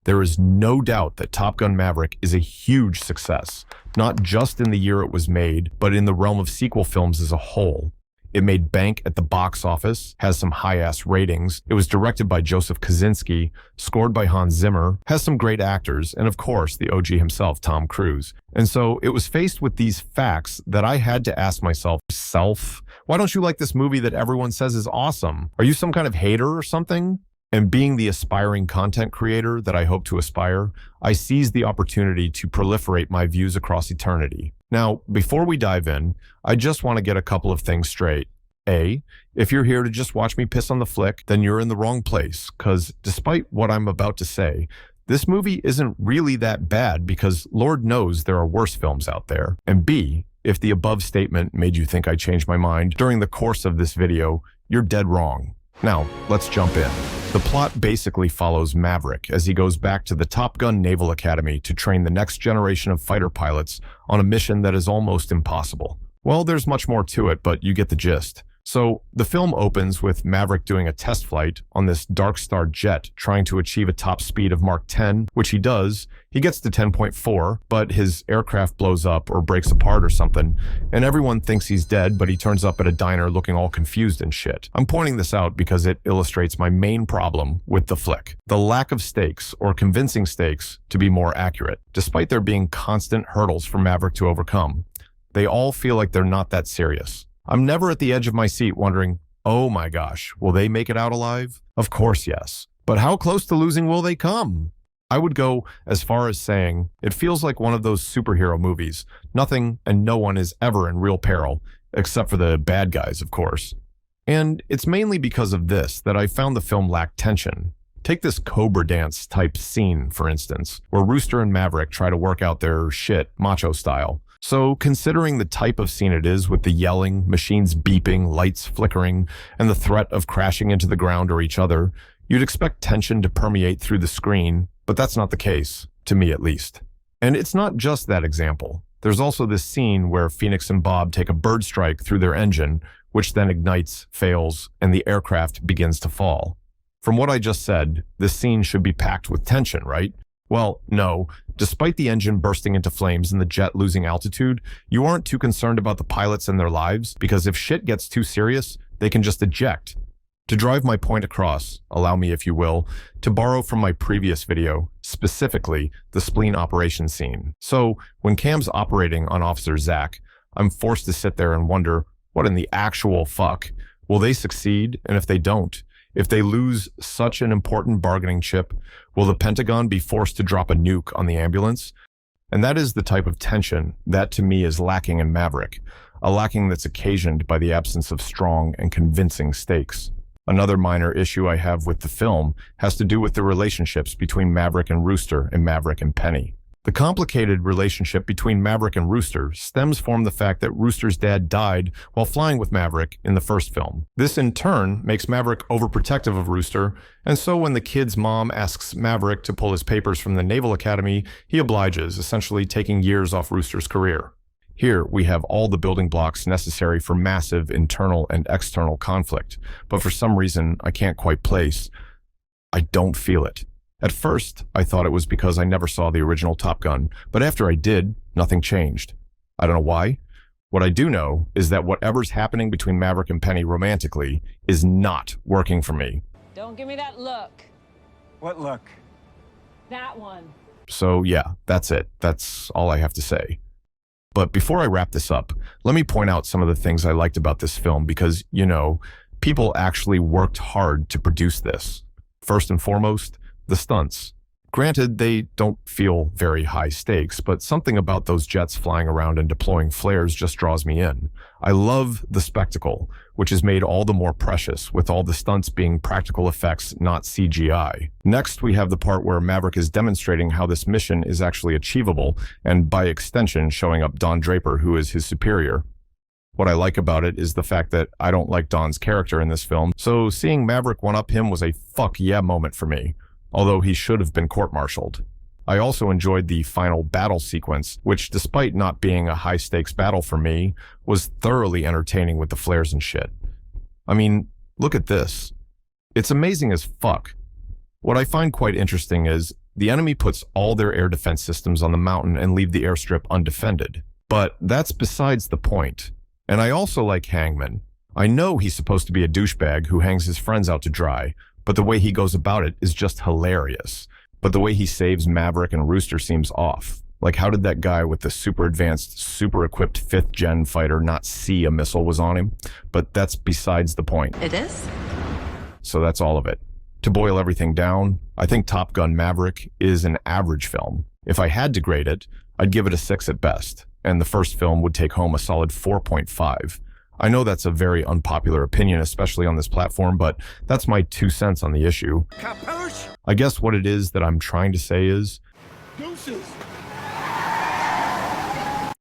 There is no doubt that Top Gun Maverick is a huge success, not just in the year it was made, but in the realm of sequel films as a whole. It made bank at the box office, has some high-ass ratings, it was directed by Joseph Kosinski, scored by Hans Zimmer, has some great actors, and of course, the OG himself, Tom Cruise. And so it was faced with these facts that I had to ask myself, why don't you like this movie that everyone says is awesome? Are you some kind of hater or something? And being the aspiring content creator that I hope to aspire, I seized the opportunity to proliferate my views across eternity. Now, before we dive in, I just want to get a couple of things straight. A, if you're here to just watch me piss on the flick, then you're in the wrong place, because despite what I'm about to say, this movie isn't really that bad because Lord knows there are worse films out there. And B, if the above statement made you think I changed my mind during the course of this video, you're dead wrong. Now, let's jump in. The plot basically follows Maverick as he goes back to the Top Gun Naval Academy to train the next generation of fighter pilots on a mission that is almost impossible. Well, there's much more to it, but you get the gist. So, the film opens with Maverick doing a test flight on this Dark Star jet trying to achieve a top speed of Mach 10, which he does. He gets to 10.4, but his aircraft blows up or breaks apart or something, and everyone thinks he's dead, but he turns up at a diner looking all confused and shit. I'm pointing this out because it illustrates my main problem with the flick. The lack of stakes, or convincing stakes, to be more accurate, despite there being constant hurdles for Maverick to overcome. They all feel like they're not that serious. I'm never at the edge of my seat wondering, oh my gosh, will they make it out alive? Of course, yes. But how close to losing will they come? I would go as far as saying, it feels like one of those superhero movies. Nothing and no one is ever in real peril, except for the bad guys, of course. And it's mainly because of this that I found the film lacked tension. Take this Cobra dance type scene, for instance, where Rooster and Maverick try to work out their shit, macho style. So, considering the type of scene it is with the yelling, machines beeping, lights flickering, and the threat of crashing into the ground or each other, you'd expect tension to permeate through the screen, but that's not the case, to me at least. And it's not just that example. There's also this scene where Phoenix and Bob take a bird strike through their engine, which then ignites, fails, and the aircraft begins to fall. From what I just said, this scene should be packed with tension, right? Well, no. Despite the engine bursting into flames and the jet losing altitude, you aren't too concerned about the pilots and their lives, because if shit gets too serious, they can just eject. To drive my point across, allow me, if you will, to borrow from my previous video, specifically the spleen operation scene. So, when Cam's operating on Officer Zach, I'm forced to sit there and wonder, what in the actual fuck? Will they succeed? And if they don't? If they lose such an important bargaining chip, will the Pentagon be forced to drop a nuke on the ambulance? And that is the type of tension that to me is lacking in Maverick, a lacking that's occasioned by the absence of strong and convincing stakes. Another minor issue I have with the film has to do with the relationships between Maverick and Rooster and Maverick and Penny. The complicated relationship between Maverick and Rooster stems from the fact that Rooster's dad died while flying with Maverick in the first film. This in turn makes Maverick overprotective of Rooster, and so when the kid's mom asks Maverick to pull his papers from the Naval Academy, he obliges, essentially taking years off Rooster's career. Here, we have all the building blocks necessary for massive internal and external conflict, but for some reason I can't quite place. I don't feel it. At first, I thought it was because I never saw the original Top Gun, but after I did, nothing changed. I don't know why. What I do know is that whatever's happening between Maverick and Penny romantically is not working for me. Don't give me that look. What look? That one. So yeah, that's it. That's all I have to say. But before I wrap this up, let me point out some of the things I liked about this film because, you know, people actually worked hard to produce this. First and foremost, the stunts. Granted, they don't feel very high stakes, but something about those jets flying around and deploying flares just draws me in. I love the spectacle, which is made all the more precious, with all the stunts being practical effects, not CGI. Next, we have the part where Maverick is demonstrating how this mission is actually achievable, and by extension, showing up Don Draper, who is his superior. What I like about it is the fact that I don't like Don's character in this film, so seeing Maverick one-up him was a fuck yeah moment for me, although he should have been court-martialed. I also enjoyed the final battle sequence, which despite not being a high-stakes battle for me, was thoroughly entertaining with the flares and shit. I mean, look at this. It's amazing as fuck. What I find quite interesting is, The enemy puts all their air defense systems on the mountain and leave the airstrip undefended. But that's besides the point. And I also like Hangman. I know he's supposed to be a douchebag who hangs his friends out to dry, but the way he goes about it is just hilarious. But the way he saves Maverick and Rooster seems off. Like, how did that guy with the super advanced, super equipped 5th gen fighter not see a missile was on him? But that's besides the point. It is? So that's all of it. To boil everything down, I think Top Gun Maverick is an average film. If I had to grade it, I'd give it a 6 at best, and the first film would take home a solid 4.5. I know that's a very unpopular opinion, especially on this platform, but that's my 2 cents on the issue. Capuche? I guess what it is that I'm trying to say is,